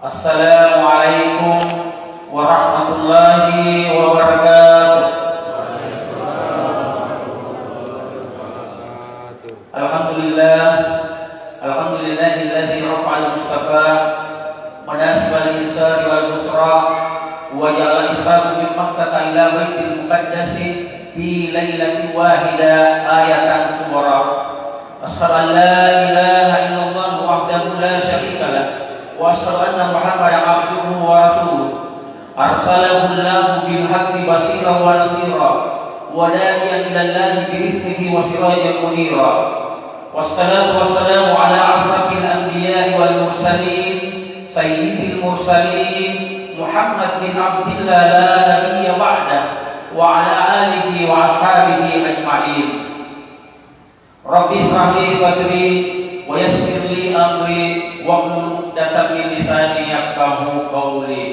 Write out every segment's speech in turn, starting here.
Assalamualaikum warahmatullahi wabarakatuh. Alhamdulillahilladzi rafa'al mustafa manasibal insani wal busra wa ja'ala isbatu min Makkah ila baitil muqaddas fi lailatin wahida ayatan kubra. Asyhadu an la ilaha illallah wahdahu la syarika lah wa asyhadu anna Muhammadan abduhu wa rasuluh. Arsalahu Allahu bil haqqi bashiran wa nasira wa da'iyan ila Allahi bi iznihi wa sirajan munira. Wassalatu wassalamu ala asrafil anbiya'i wal mursalin sayyidil mursalin Muhammad bin Abdillah la nabiyya ba'dah wa ala alihi wa ashabihi ajma'in. Rabbi shrah li sadri wa yassir li amri wahlul 'uqdatam min lisani yafqahu qawli.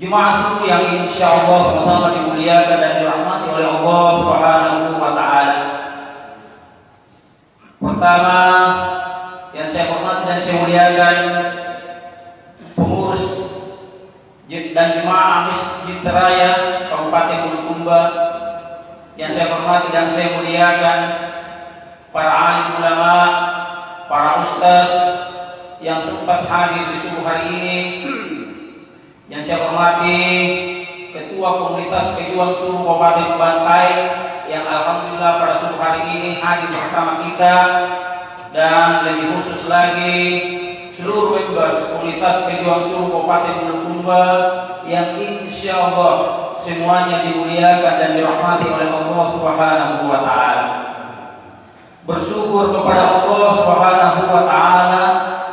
Jemaah sekalian yang insyaallah sama-sama dimuliakan dan dirahmati oleh Allah Subhanahu wa taala. Pertama yang saya hormati dan saya muliakan pengurus dan jemaah Masjid Raya Kabupaten Bulukumba, yang saya hormati dan saya muliakan para alim ulama, para ustaz yang sempat hadir di subuh hari ini, yang saya hormati Ketua Komunitas Pejuang Suruh Kabupaten Bantai yang alhamdulillah pada subuh hari ini hadir bersama kita, dan lebih khusus lagi seluruh members Komunitas Pejuang Suruh Kabupaten Bulukumba yang insyaallah semuanya dimuliakan dan dirahmati oleh Allah Subhanahu wa taala. Bersyukur kepada Allah Subhanahu wa taala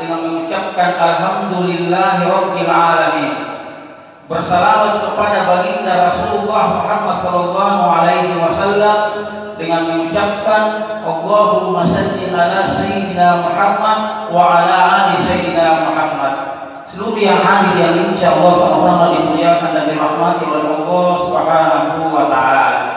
dengan mengucapkan alhamdulillahirabbil alamin. Bersalawat kepada baginda Rasulullah Muhammad sallallahu alaihi wasallam dengan mengucapkan Allahumma shalli ala sayyidina Muhammad wa ala ali sayyidina Muhammad. Seluruh yang hadir yang insyaallah sama-sama dimuliakan dan dirahmati oleh Allah Subhanahu wa taala.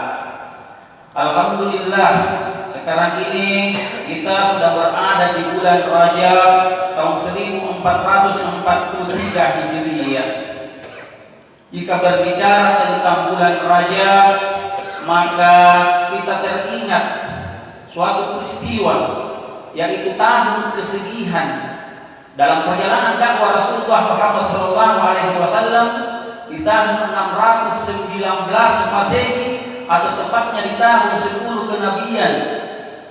Alhamdulillah, sekarang ini kita sudah berada di bulan Rajab tahun 1443 Hijriah. Jika berbicara tentang bulan Rajab, maka kita teringat suatu peristiwa, yaitu tahun kesegihan dalam perjalanan dakwah Rasulullah Muhammad SAW di tahun 619 Masehi, atau tepatnya di tahun 10 kenabian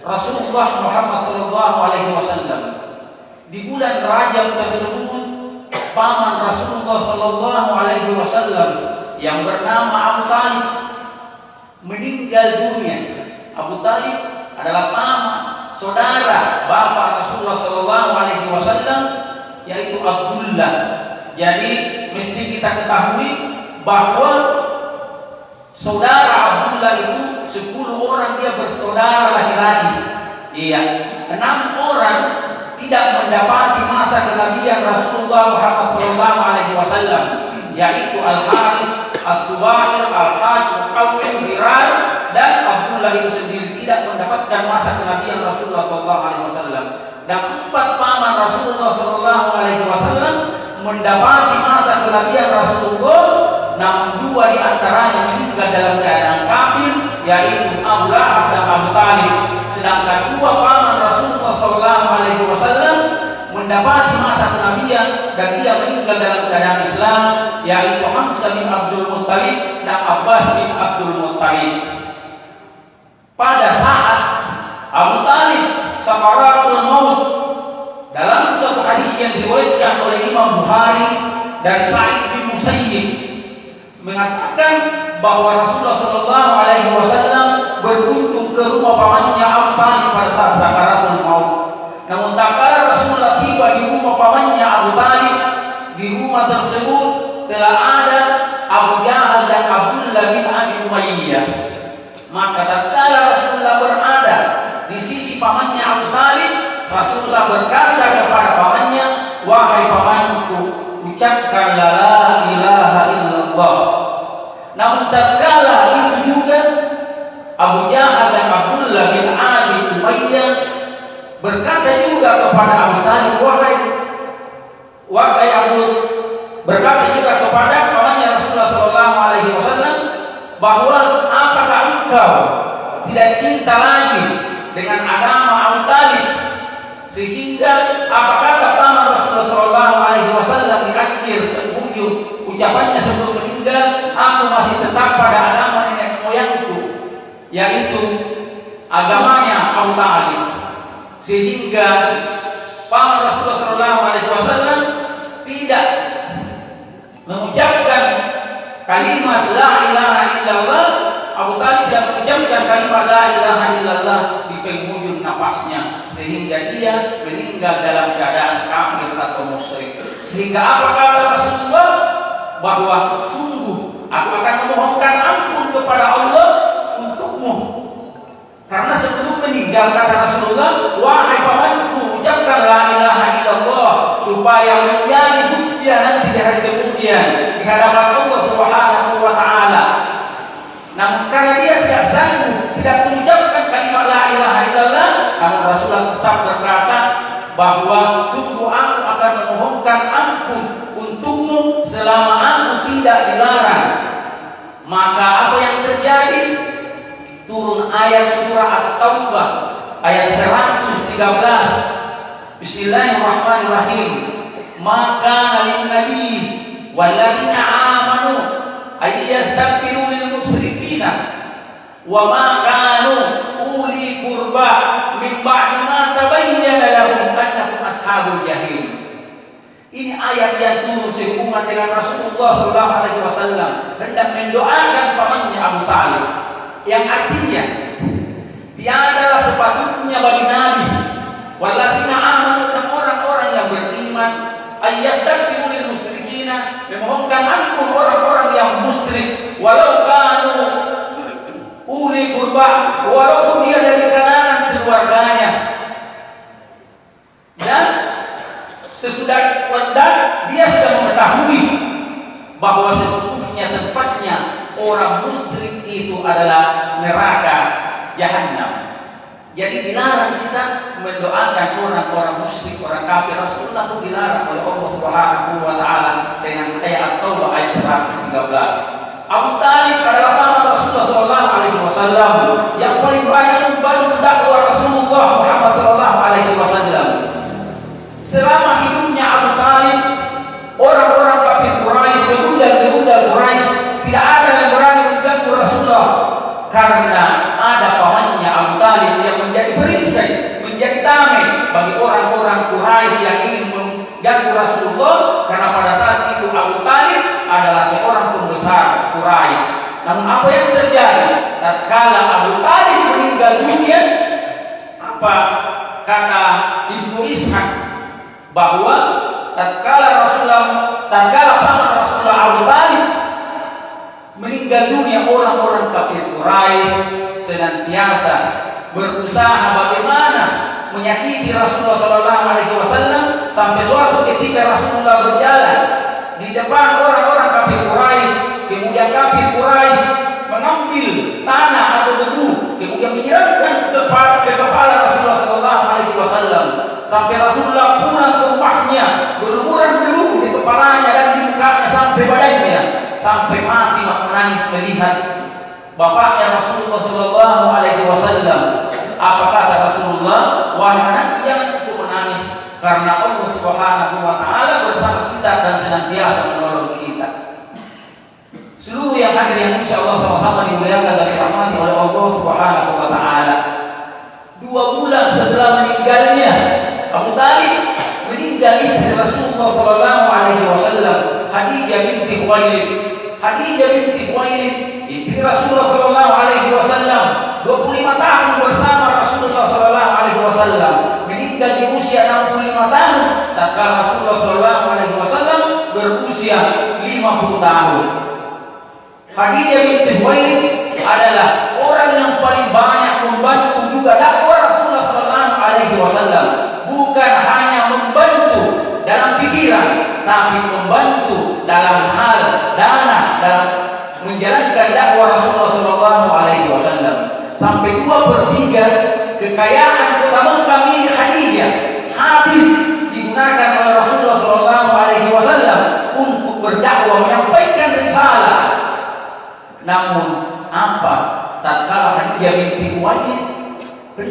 Rasulullah Muhammad SAW. Di bulan Rajab tersebut, paman Rasulullah SAW yang bernama Abu Talib meninggal dunia. Abu Talib adalah paman, saudara bapak Rasulullah SAW, yaitu Abdullah. Jadi mesti kita ketahui bahwa saudara Abdullah itu 10 orang dia bersaudara laki-laki. Iya, 6 orang tidak mendapati masa kenabian Rasulullah Muhammad SAW, yaitu Al-Haris, As-Subair, Al-Hajj, Muqawwim, Hirar, dan Abdullah itu sendiri tidak mendapatkan masa kenabian Rasulullah SAW. Dan 4 paman Rasulullah SAW mendapati masa kenabian Rasulullah, namun 2 di antaranya meninggal dalam keadaan kafir, yaitu Abu Lahab dan Abu Talib. Sedangkan 2 paman Rasulullah SAW mendapati masa kenabian dan dia meninggal dalam keadaan Islam, yaitu Hamzah bin Abdul Muttalib dan Abbas bin Abdul Muttalib. Pada saat Abu Talib sakaratul maut, dalam suatu hadis yang diriwayatkan oleh Imam Bukhari dari Sa'id bin Musayyib mengatakan bahwa Rasulullah SAW berkunjung ke rumah pamannya Abu Talib pada saat sakaratul maut. Namun tak kala Rasulullah tiba di rumah pamannya Abu Talib, di rumah tersebut telah ada Abu Jahal dan Abdullah bin Abi Umayyah. Maka tak kala Rasulullah berada di sisi pamannya Abu Talib, Rasulullah berkata kepada pamannya, "Wahai pamanku, ucapkan la ilaha illallah." Namun tak kala itu juga Abu Jahal dan Abdullah bin Abi Umayyah berkata juga kepada Abu Talib, Wa Ya'qub berkata juga kepada pamannya Rasulullah sallallahu alaihi wasallam bahwa apakah engkau tidak cinta lagi dengan agama Abu Talib, sehingga apa kata paman Rasulullah sallallahu alaihi wasallam di akhir penghujung ucapannya sebelum meninggal, aku masih tetap pada agama nenek moyangku, yaitu agamanya Abu Talib. Sehingga paman Rasulullah sallallahu alaihi wasallam tidak mengucapkan kalimat la ilaha illallah. Abu Talib tidak mengucapkan kalimat la ilaha illallah di penghujung napasnya, sehingga dia meninggal dalam keadaan kafir atau musyrik. Sehingga apa kata Rasulullah? Bahwa sungguh aku akan memohonkan ampun kepada Allah untukmu, karena sebelum meninggal kata Rasulullah, wahai pamanku, ucapkan la ilaha illallah supaya menjadi hujjah nanti di hari kemudian di hadapan Allah Subhanahu wa taala. Namun karena dia tidak sanggup, tidak mengucapkan kalimat la ilaha illallah, namun Rasulullah tetap berkata bahwa sungguh aku akan memohonkan ampun untukmu selama aku tidak dilarang. Maka apa yang terjadi? Turun ayat surah At-Taubah ayat 113. Bismillahirrahmanirrahim. Maka lin nabi walladzina amanu ayyastaghfiru lil musyrikina wa ma kanu uli qurba min ba'di ma tabayyana lahum annahum ashabul jahim. Ini ayat yang turun sehubungan dengan Rasulullah sallallahu alaihi wasallam hendak mendoakan pamannya Abu Talib, yang artinya tiadalah sepatutnya bagi Nabi walladzina amanu, dan orang-orang yang beriman, ayyastaghfiru lil musyrikina, memohonkan ampun orang-orang yang musyrik, walau kanu uli qurba, walaupun dia dari kalangan keluarganya. Dan sesudah dan dia sudah mengetahui bahwa sesungguhnya tempatnya orang musyrik itu adalah neraka jahanam. Jadi dilarang kita mendoakan orang-orang musyrik, orang kafir. Rasulullah pun dilarang oleh Allah Subhanahu wa taala dengan ayat At-Taubah ayat 113. Abu Talib adalah paman Rasulullah sallallahu alaihi wasallam yang paling banyak membantu dakwah Rasulullah Muhammad sallallahu alaihi wasallam. Selama hidupnya Abu Talib, orang-orang kafir Quraisy, begundal Quraisy, tidak ada yang berani mengganggu Rasulullah, karena ada pamannya Abu Talib yang menjadi perisai, menjadi tameng bagi orang-orang Quraisy yang ingin mengganggu Rasulullah, karena pada saat itu Abu Talib adalah seorang pembesar Quraisy. Namun apa yang terjadi? Tatkala Abu Talib meninggal dunia, apa kata Ibnu Ishaq, bahwa tatkala paman Rasulullah Abu Talib meninggal dunia, orang-orang kafir Quraisy senantiasa berusaha bagaimana menyakiti Rasulullah sallallahu alaihi wasallam, sampai suatu ketika Rasulullah berjalan di depan orang-orang kafir Quraisy, kemudian kafir Quraisy mengambil tanah atau debu, kemudian menyiramkan ke kepala Rasulullah sallallahu alaihi wasallam, sampai Rasulullah pulang ke rumahnya berlumuran debu di kepalanya dan di mukanya sampai badannya, sampai mati menangis melihat bapaknya Rasulullah sallallahu alaihi wasallam. Apa kata Rasulullah? Wahai anak, jangan ikut menangis, karena Allah Subhanahu wa taala bersama kita dan senantiasa menolong kita. Seluruh yang hadir yang insyaallah sama-sama dimuliakan dan dirahmati oleh Allah Subhanahu wa taala. 2 bulan setelah meninggalnya Abu Talib, meninggal istri Rasulullah sallallahu alaihi wasallam, Khadijah binti Khuwailid. Khadijah binti Khuwailid, istri Rasulullah sallallahu alaihi wasallam, 25 tahun bersama Rasulullah sallallahu alaihi wasallam, meninggal di usia 65 tahun, tatkala Rasulullah sallallahu alaihi wasallam berusia 50 tahun. Khadijah binti Khuwailid adalah orang yang paling banyak membantu juga dakwah Rasulullah sallallahu alaihi wasallam. Bukan hanya membantu dalam pikiran, tapi membantu dalam hal dana, dalam menjalankan dakwah Rasulullah sallallahu alaihi wasallam. Sampai 2/3 kekayaan kota Mekah milik Khadijah habis digunakan oleh Rasulullah sallallahu alaihi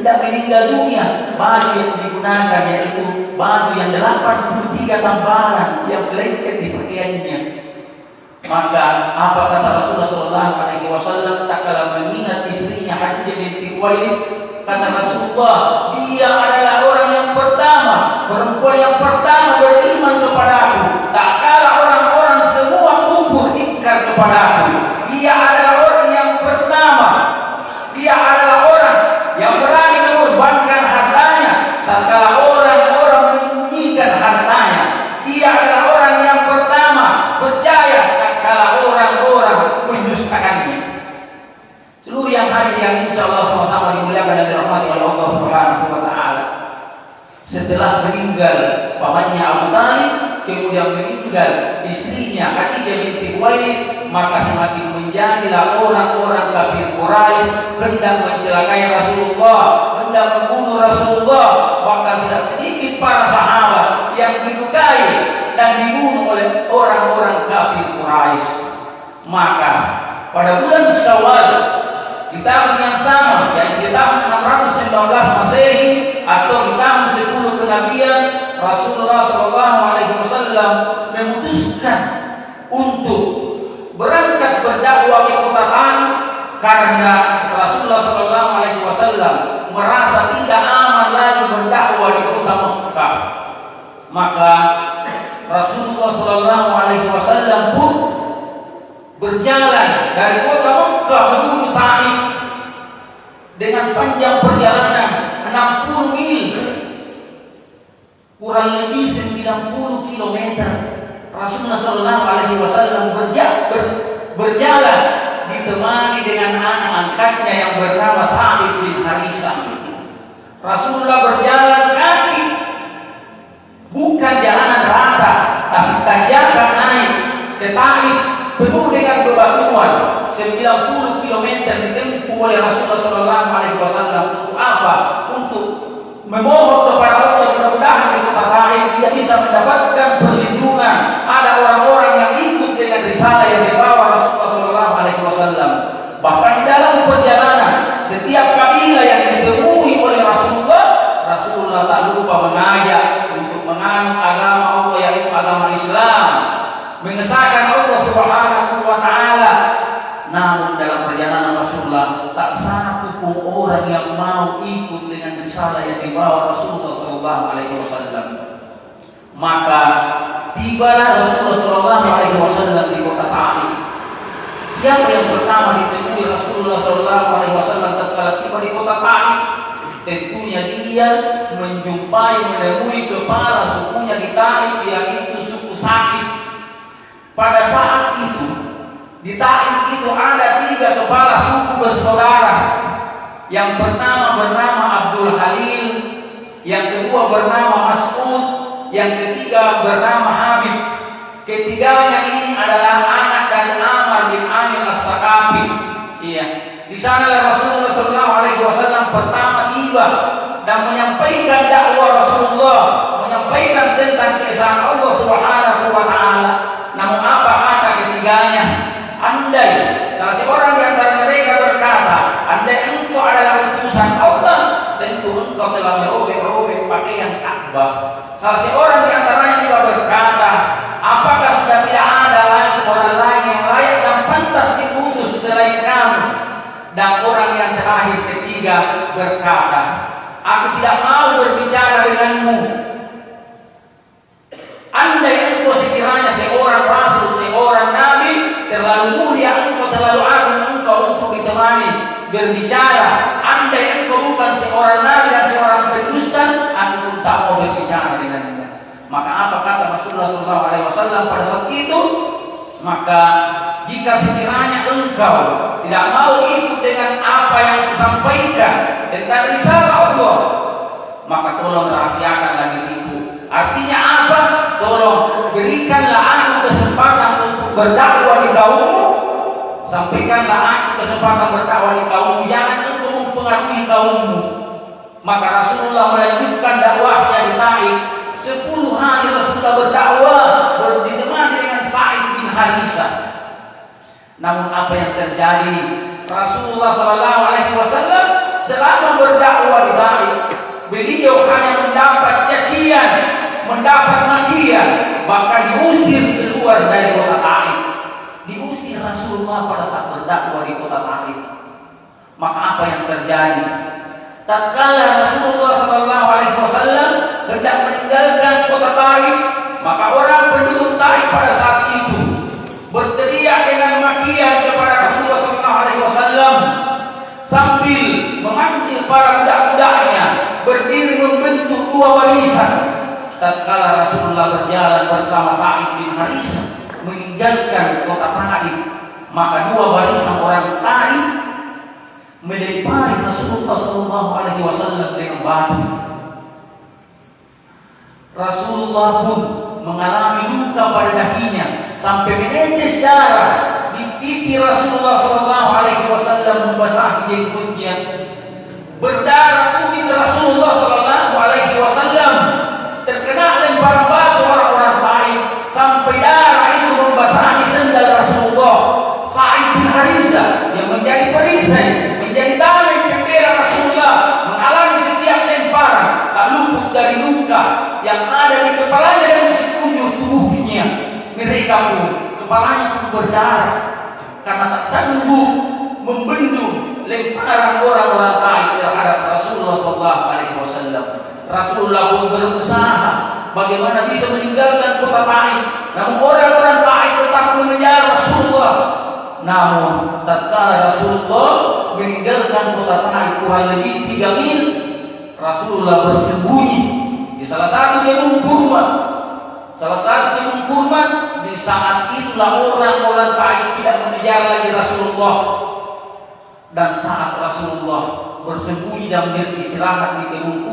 hendak meninggal dunia, baju yang digunakan yaitu baju yang 83 tambalan yang lengket di pakaiannya. Maka apa kata Rasulullah SAW tak kala mengingat istrinya Khadijah binti Khuwailid, kata Rasulullah, dia adalah orang yang pertama, perempuan yang pertama beriman kepada aku. Tak kala orang-orang semua kubur ingkar kepada aku. Dia adalah orang yang pertama. Dia adalah orang yang berani mengorbankan hartanya. Tak kala orang-orang menyembunyikan hartanya. Dia adalah orang yang pertama percaya tak kala orang-orang mendustakannya. Seluruh yang hadir yang insya Allah sama-sama dimuliakan dan dirahmati oleh Allah Subhanahu wa Ta'ala. Setelah meninggal pamannya Abu Thalib, kemudian meninggal istrinya Khadijah binti Khuwailid, maka semakin menjadilah orang-orang kafir Quraisy hendak mencelakai Rasulullah, hendak membunuh Rasulullah. Bahkan tidak sedikit para sahabat yang dilukai dan dibunuh oleh orang-orang kafir Quraisy. Maka pada bulan Syawal di tahun yang sama, yaitu di tahun 619 Masehi atau di tahun 10 kenabian, Rasulullah SAW memutuskan untuk berangkat berdakwah ke kota Taif karena Rasulullah SAW merasa tidak aman lagi berdakwah di kota Mekah. Maka Rasulullah SAW pun berjalan dari kota Mekah menuju Taif dengan panjang perjalanan 60 mil, kurang lebih 90 km. Rasulullah SAW berjalan ditemani dengan anak angkatnya yang bernama Sa'id bin Harisah. Rasulullah berjalan kaki, bukan jalanan rata, tapi tanjakan naik ke Taif penuh dengan bebatuan. 90 km ditempuh oleh Rasulullah SAW. Untuk apa? Untuk memohon kepada Allah mudah-mudahan di kota Taif dia bisa mendapatkan perlindungan. Ada orang-orang yang ikut dengan risalah yang dibawa Rasulullah SAW. Bahkan di dalam perjalanan, setiap kabilah yang ditemui oleh Rasulullah tak lupa mengajak untuk menganut agama Allah, yaitu agama Islam, mengesahkan Allah Subhanahu wa Ta'ala. Namun dalam perjalanan Rasulullah tak satu pun orang yang mau ikut dengan risalah yang dibawa Rasulullah SAW. Maka tibalah Rasulullah SAW di kota Taif. Siapa yang pertama ditemui Rasulullah SAW tatkala tiba di kota Taif? Tentunya dia menemui kepala sukunya di Taif, yaitu suku Sakif. Pada saat itu di Taif itu ada 3 kepala suku bersaudara. Yang pertama bernama Abdul Halil, yang kedua bernama Mas'ud, yang ketiga bernama Habib. Ketiganya ini adalah anak dari Amr bin Amir As-Saqafi. Iya. Di sana Rasulullah SAW pertama tiba dan menyampaikan dakwah Rasulullah, menyampaikan tentang keesaan Allah Subhanahu wa Ta'ala. Namun apa kata ketiganya? Andai salah seorang di antara mereka berkata, andai engkau adalah utusan Allah, tentu engkau telah merobek-robek pakaian Ka'bah. Salah seorang di antaranya juga berkata, apakah sudah tidak ada lagi orang lain yang layak dan pantas diputus selain kamu? Dan orang yang terakhir ketiga berkata, aku tidak mau berbicara denganmu. Andai engkau sekiranya seorang rasul, seorang nabi, terlalu mulia engkau, terlalu agung engkau untuk ditemani berbicara. Andai engkau bukan seorang nabi dan seorang pendusta, aku pun tak mau berbicara denganmu. Maka apa kata Rasulullah SAW pada saat itu? Maka jika sekiranya engkau tidak mau ikut dengan apa yang kusampaikan tentang risalah Allah, maka tolong rahasiakanlah diriku. Artinya apa? Tolong berikanlah aku kesempatan untuk berdakwah di kaummu. Sampaikanlah aku kesempatan berdakwah di kaummu. Jangan engkau mempengaruhi kaummu. Maka Rasulullah melanjutkan dakwahnya di Taif. 10 hari Rasulullah berdakwah ditemani dengan Sa'id bin Harisah. Namun apa yang terjadi? Rasulullah SAW selama berdakwah di Taif, beliau hanya mendapat cacian, mendapat makian, bahkan diusir keluar dari kota Taif. Diusir Rasulullah pada saat berdakwah di kota Taif. Maka apa yang terjadi? Tatkala Rasulullah SAW hendak meninggalkan kota Taif, maka orang penduduk Taif pada saat itu berteriak dengan makian kepada Rasulullah SAW sambil memanggil para budak-budaknya berdiri membentuk dua barisan. Tatkala Rasulullah berjalan bersama Sa'id bin Harithah meninggalkan kota Taif, maka dua barisan orang Taif melempari Rasulullah SAW dengan batu. Rasulullah pun mengalami luka pada dahinya sampai menetes darah di pipi Rasulullah SAW membasahi jenggotnya. Berdarah kulit Rasulullah SAW terkena lemparan batu orang-orang Taif sampai darah itu membasahi sendal Rasulullah. Sa'id bin Harithah yang menjadi perisai, menjadi tameng pembela Rasulullah, mengalami setiap lemparan, tak luput dari luka yang ada di kepalanya dan di sekujur tubuhnya. Mereka pun kepalanya pun berdarah karena tak sanggup membendung lemparan orang-orang Taif terhadap Rasulullah SAW. Rasulullah pun berusaha bagaimana bisa meninggalkan kota Taif, namun orang-orang Taif tetap mengejar Rasulullah. Namun tatkala Rasulullah meninggalkan kota Taif kurang lebih 3 mil, Rasulullah bersembunyi di salah satu kebun kurma. Di saat itulah orang-orang Taif tidak mengejar lagi Rasulullah. Dan saat Rasulullah bersembunyi dan beristirahat di kebun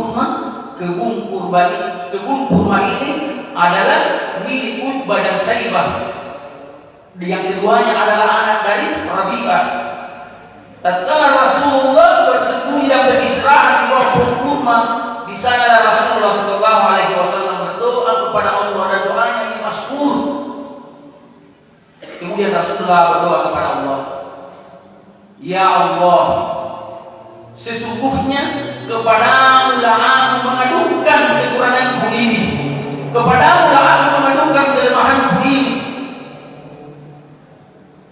kurma ini adalah milik Utbah dan Saibah. Yang keduanya adalah anak dari Rabi'ah. Tatkala Rasulullah bersembunyi dan beristirahat di bawah pohon kurma, di sanalah Rasulullah SAW berdoa kepada Allah dan doanya ini masyhur. Kemudian Rasulullah berdoa kepada Allah, ya Allah, sesungguhnya kepadamu lah aku mengadukan kekuranganku ini, kepadamu lah aku mengadukan kelemahanku ini.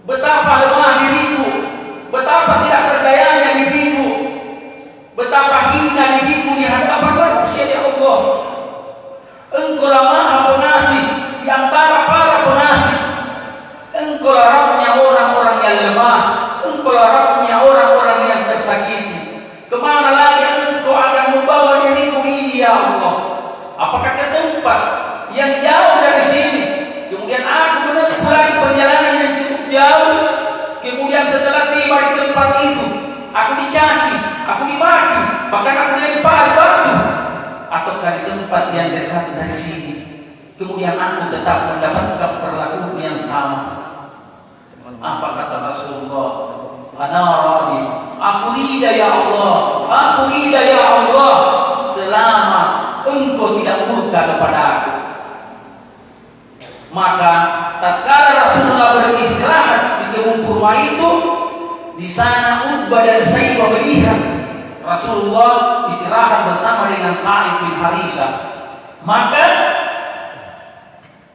Betapa lemah diriku, betapa tidak berdayanya diriku, betapa hina diriku di hadapan manusia, ya Allah. Engkau lah Maha Pengasih di antara para pengasih. Engkau lah Rabbnya orang-orang yang lemah, Engkau lah Rabbnya orang-orang yang tersakiti. Kemana lagi Engkau akan membawa diriku ini, ya Allah? Apakah ke tempat yang jauh dari sini? Kemudian aku menempuh lagi perjalanan yang cukup jauh. Kemudian setelah tiba di tempat itu, aku dicaci, aku dimaki, bahkan aku dilempar batu. Ataukah di tempat yang dekat dari sini, kemudian aku tetap mendapatkan perlakuan yang sama? Apa kata Rasulullah? Ana radi, aku ridha ya Allah, aku ridha ya Allah, selama Engkau tidak murka kepada aku. Maka tatkala Rasulullah beristirahat di kebun kurma itu, di sana Utbah dan Saibah melihat Rasulullah istirahat bersama dengan Sa'id bin Harithah. Maka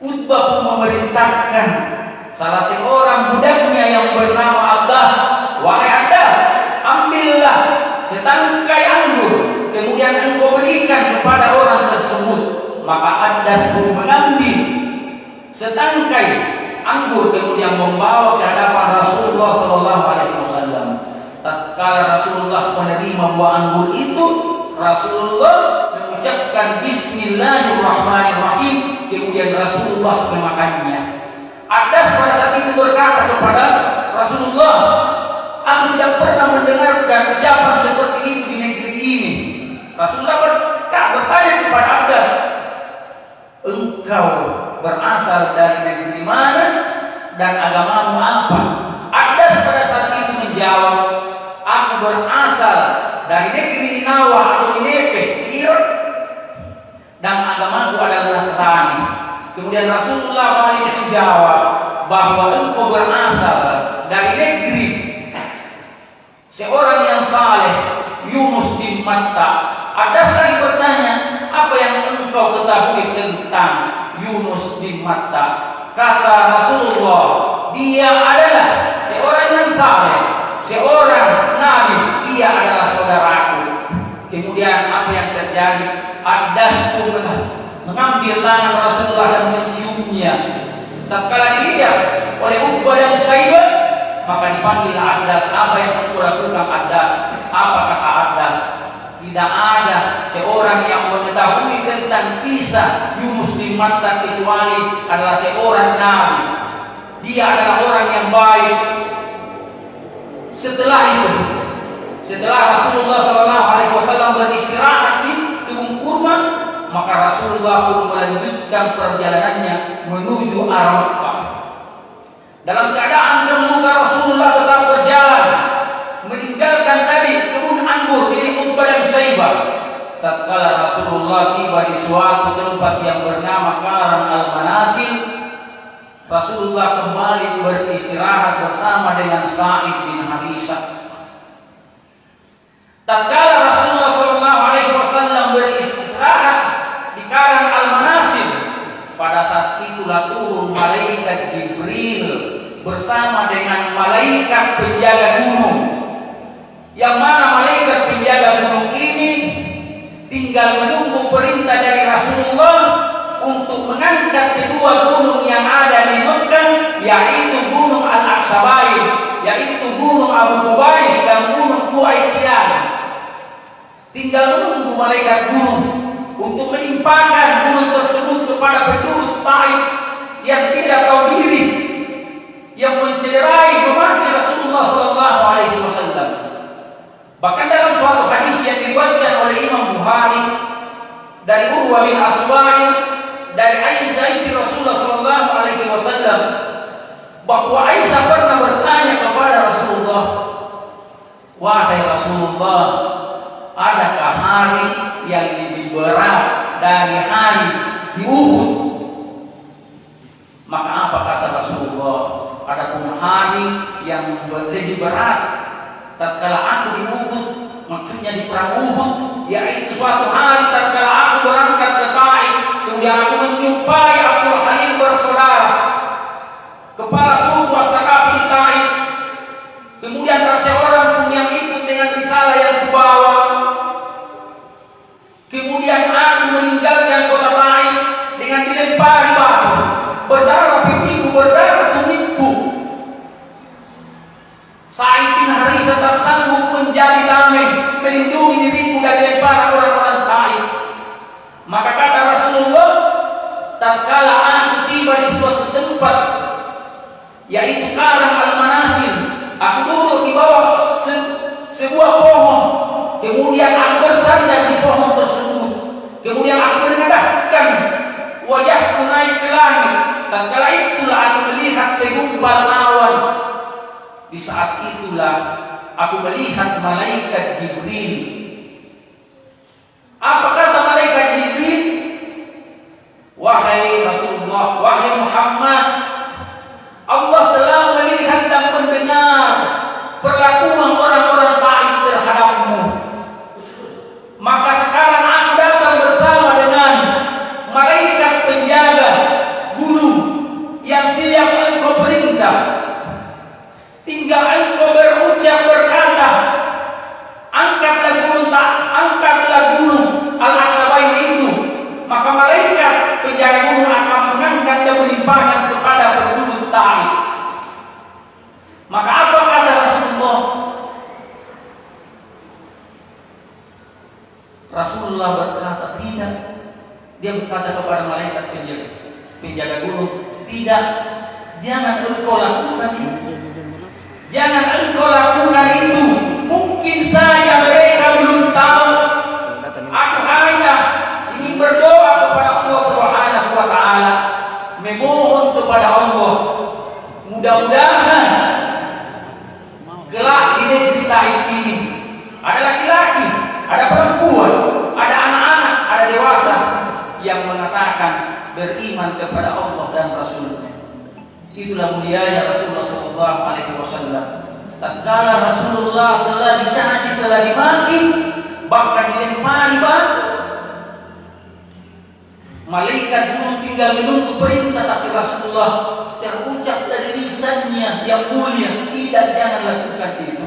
Utbah pun memerintahkan salah seorang budaknya yang bernama Abbas, wahai Abbas, ambillah setangkai anggur, kemudian engkau berikan kepada orang tersebut. Maka Abbas pun mengambil setangkai anggur, kemudian membawa ke hadapan Rasulullah SAW. Tatkala Rasulullah menerima buah anggur itu, Rasulullah mengucapkan Bismillahirrahmanirrahim, kemudian Rasulullah memakannya. Adas pada saat itu berkata kepada Rasulullah, aku tidak pernah mendengarkan ucapan seperti itu di negeri ini. Rasulullah bertanya kepada Adas, engkau berasal dari negeri mana dan agamamu apa? Adas pada saat itu menjawab, aku berasal dari negeri Ninawa atau Nineveh, Irak, dan agamaku adalah Nasrani. Kemudian Rasulullah menjawab bahwa engkau berasal dari negeri seorang yang saleh, Yunus bin Matta. Adas lagi bertanya, apa yang engkau ketahui tentang Yunus bin Matta? Kata Rasulullah, dia adalah seorang yang saleh, seorang nabi, dia adalah saudaraku. Kemudian apa yang terjadi? Adas pun mengambil tangan Rasulullah dan menciumnya. Tatkala dilihat oleh Uqbah dan Syaibah, maka dipanggil Adas. Apa yang engkau lakukan Adas? Apa kata Adas? Tidak ada seorang yang mengetahui tentang kisah Yunus bin Matta kecuali adalah seorang nabi. Dia adalah orang yang baik. Setelah itu, setelah Rasulullah SAW beristirahat di kebun kurma, maka Rasulullah pun melanjutkan perjalanannya menuju arah Makkah. Dalam keadaan terluka, Rasulullah tetap berjalan, meninggalkan tadi kebun anggur milik Uqbah dan Syaibah. Tatkala Rasulullah tiba di suatu tempat yang bernama Karang Al-Manasil, Rasulullah kembali beristirahat bersama dengan Sa'id bin Harisah. Tatkala Rasulullah SAW beristirahat di Karang Al-Manasil, pada saat itulah turun malaikat Jibril bersama dengan malaikat penjaga gunung. Yang mana malaikat penjaga gunung ini tinggal menunggu perintah dari Rasulullah untuk mengangkat kedua gunung yang ada di Mekah, yaitu gunung Al-Aqsabain, yaitu gunung Abu Qubais dan gunung Quaiqian. Tinggal menunggu malaikat gunung untuk menimpakan gunung tersebut kepada penduduk Taif yang tidak tahu diri, yang mencederai memaki Rasulullah SAW. Bahkan dalam suatu hadis yang diriwayatkan oleh Imam Bukhari dari Urwah bin Aswa'in dari Aisyah istri Rasulullah SAW, bahwa Aisyah pernah bertanya kepada Rasulullah, wahai Rasulullah, adakah hari yang lebih berat dari hari di Uhud? Maka apa kata Rasulullah? Adapun hari yang lebih berat tatkala aku di Uhud, maksudnya di perang Uhud, yaitu suatu hari tatkala aku berangkat ke Taif, kemudian aku menjumpai Abdul Halim bersaudara, kepala suku Astakafi di Taif. Kemudian tak seorang pun yang ikut dengan risalah yang kubawa. Kemudian aku meninggalkan kota Taif dengan dilempari batu, berdarah pipiku, berdarah tumitku. Sa'id bin Harisah tak sanggup menjadi tameng melindungi diriku dari lemparan orang-orang Taif. Maka kata Rasulullah, tatkala aku tiba di suatu tempat, yaitu Karang Al-Manasil, aku duduk di bawah sebuah pohon. Kemudian aku bersandar di pohon tersebut. Kemudian aku menengadahkan wajahku naik ke langit. Tatkala itulah aku melihat segumpal awan. Di saat itulah aku melihat malaikat Jibril. Apa kata malaikat Jibril? Wahai Rasulullah, wahai Muhammad, Allah telah melihat dan mendengar perlakuan orang-orang Taif terhadapmu. Maka sekarang aku datang bersama dengan malaikat penjaga gunung yang siap engkau perintah. Tinggal engkau berucap berkata, angkatlah gunung Al-Aqsabain itu. Maka malaikat penjaga gunung akan mengangkat dan melimpahkan kepada penduduk Taif. Maka apa kata Rasulullah? Rasulullah berkata tidak. Dia berkata kepada malaikat penjaga gunung, tidak, jangan engkau lakukan itu. Jangan engkau lakukan itu. Mungkin saja mereka belum tahu. Aku hanya ingin berdoa kepada Allah Subhanahu wa Ta'ala, memohon kepada Allah, mudah-mudahan kelak di negeri Taif ini ada laki-laki, ada perempuan, ada anak-anak, ada dewasa yang mengatakan beriman kepada Allah dan Rasulnya. Itulah mulianya Rasulullah SAW. tatkala Rasulullah telah dicaci, telah dimaki, bahkan dilempari batu. Malaikat gunung tinggal menunggu perintah, tapi Rasulullah terucap dari lisannya yang mulia, tidak, jangan lakukan itu.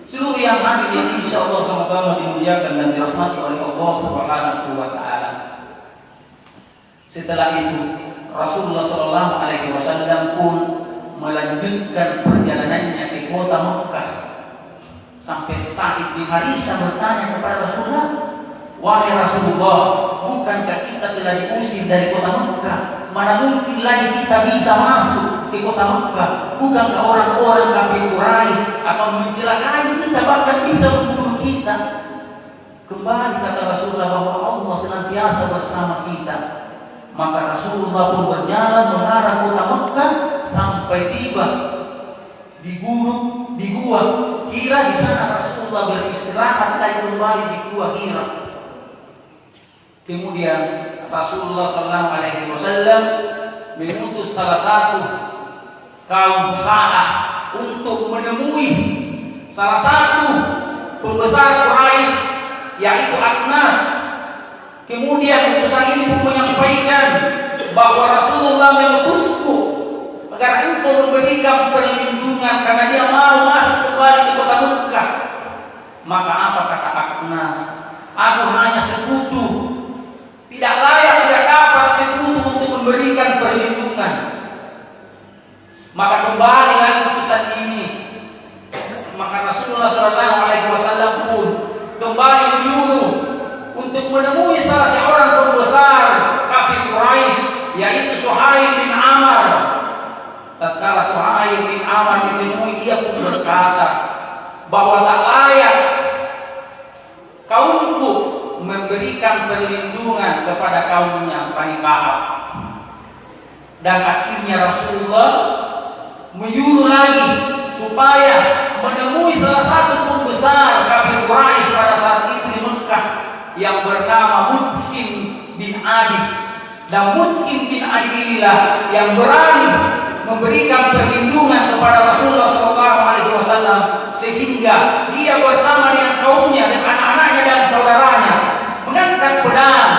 Seluruh yang hadir yang insya Allah sama-sama dimuliakan dan dirahmati oleh Allah Subhanahu wa Ta'ala. Setelah itu Rasulullah Shallallahu Alaihi Wasallam pun melanjutkan perjalanannya ke kota Mekah. Sampai Sa'id bin Harithah bertanya kepada Rasulullah, wahai Rasulullah, bukankah kita telah diusir dari kota Mekah? Mana mungkin lagi kita bisa masuk ke kota Mekah? Bukankah orang-orang kafir Quraisy akan mencelakai kita, bahkan bisa membunuh kita? Kembali kata Rasulullah bahwa Allah senantiasa bersama kita. Maka Rasulullah pun berjalan mengarah kota Mekah sampai tiba di gunung, di gua Hira. Di sana Rasulullah beristirahat dan kembali di gua Hira. Kemudian Rasulullah Sallallahu Alaihi Wasallam mengutus salah satu kaum Husa'ah untuk menemui salah satu pembesar Quraisy, yaitu Akhnas. Kemudian utusan ini pun menyampaikan bahwa Rasulullah mengutusku agar engkau memberikan perlindungan karena dia mau masuk kembali ke kota Mekah. Maka apa kata Akhnas? Aku hanya sekutu, tidak layak, tidak dapat sekutu untuk memberikan perlindungan. Maka kembali lagi utusan ini. Maka Rasulullah Sallallahu Alaihi Wasallam pun kembali menyuruh untuk menemui salah seorang pembesar kafir Quraisy, yaitu Suhail bin Amr. Tatkala Suhail bin Amr ditemui, dia pun berkata bahwa tak layak kaumku memberikan perlindungan kepada kaumnya Bani Ka'ab. Dan akhirnya Rasulullah menyuruh lagi supaya menemui salah satu pembesar kafir Quraisy pada saat itu di Mekah, yang bernama Mudhim bin Adi. Dan Mudhim bin Adi inilah yang berani memberikan perlindungan kepada Rasulullah SAW, sehingga dia bersama dengan kaumnya dan anak-anaknya dan saudaranya mengangkat pedang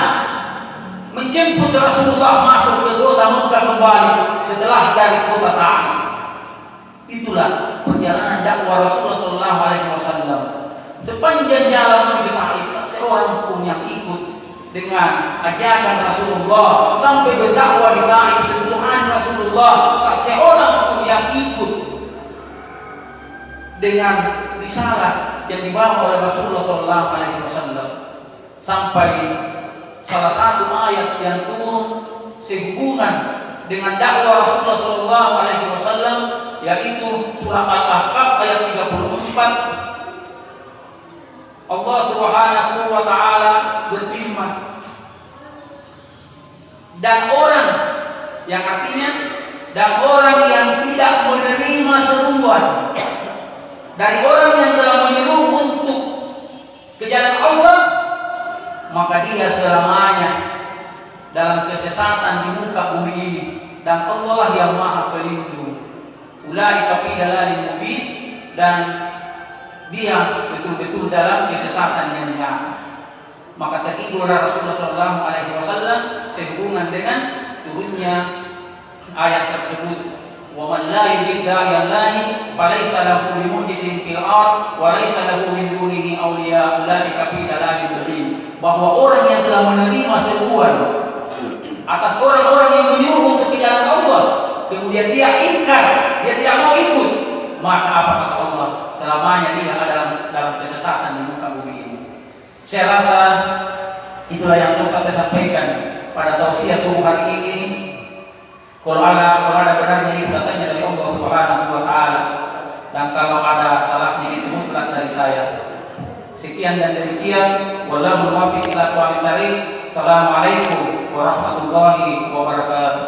menjemput Rasulullah masuk ke kota Mekah kembali setelah dari kota Taif. Itulah perjalanan dakwah Rasulullah SAW. Sepanjang jalan menuju Taif, seorang pun yang ikut dengan ajakan Rasulullah sampai berdakwah di Taif sentuhan Rasulullah, tak seorang pun yang ikut dengan risalah yang dibawa oleh Rasulullah SAW. Sampai salah satu ayat yang turun sehubungan dengan dakwah Rasulullah SAW, yaitu surah Al-Ahqaf ayat 34. Allah Subhanahu wa Ta'ala berfirman, dan orang yang artinya dan orang yang tidak menerima seruan dari orang yang telah menyeru untuk ke jalan Allah, maka dia selamanya dalam kesesatan di muka bumi ini, dan Allah lah yang Maha Pelindung. Ulaika fi dalalin mubin, dan dia betul-betul dalam kesesatan yang nyata. Maka terhiburlah Rasulullah SAW sehubungan dengan turunnya ayat tersebut. Wa man la yurid da'iyallahi falaysa lahu bimu'jizin fil ard wa laysa lahu min dunihi awliya ulaika fi dalalin mubin. Bahwa orang yang telah menerima seruan atas orang-orang yang menyuruh untuk ke jalan Allah, kemudian dia ingkar, dia tidak mau ikut, maka apa kata Allah? Selamanya dia ada dalam kesesatan di muka bumi ini. Saya rasa itulah yang sempat saya sampaikan pada tausiah subuh hari ini. Kalau ada benarnya itu datangnya dari Allah Subhanahu wa Ta'ala, dan kalau ada salahnya itu mutlak dari saya. Sekian dan demikian. Wallahu muwaffiq ila aqwamit thariq. Assalamualaikum warahmatullahi wabarakatuh.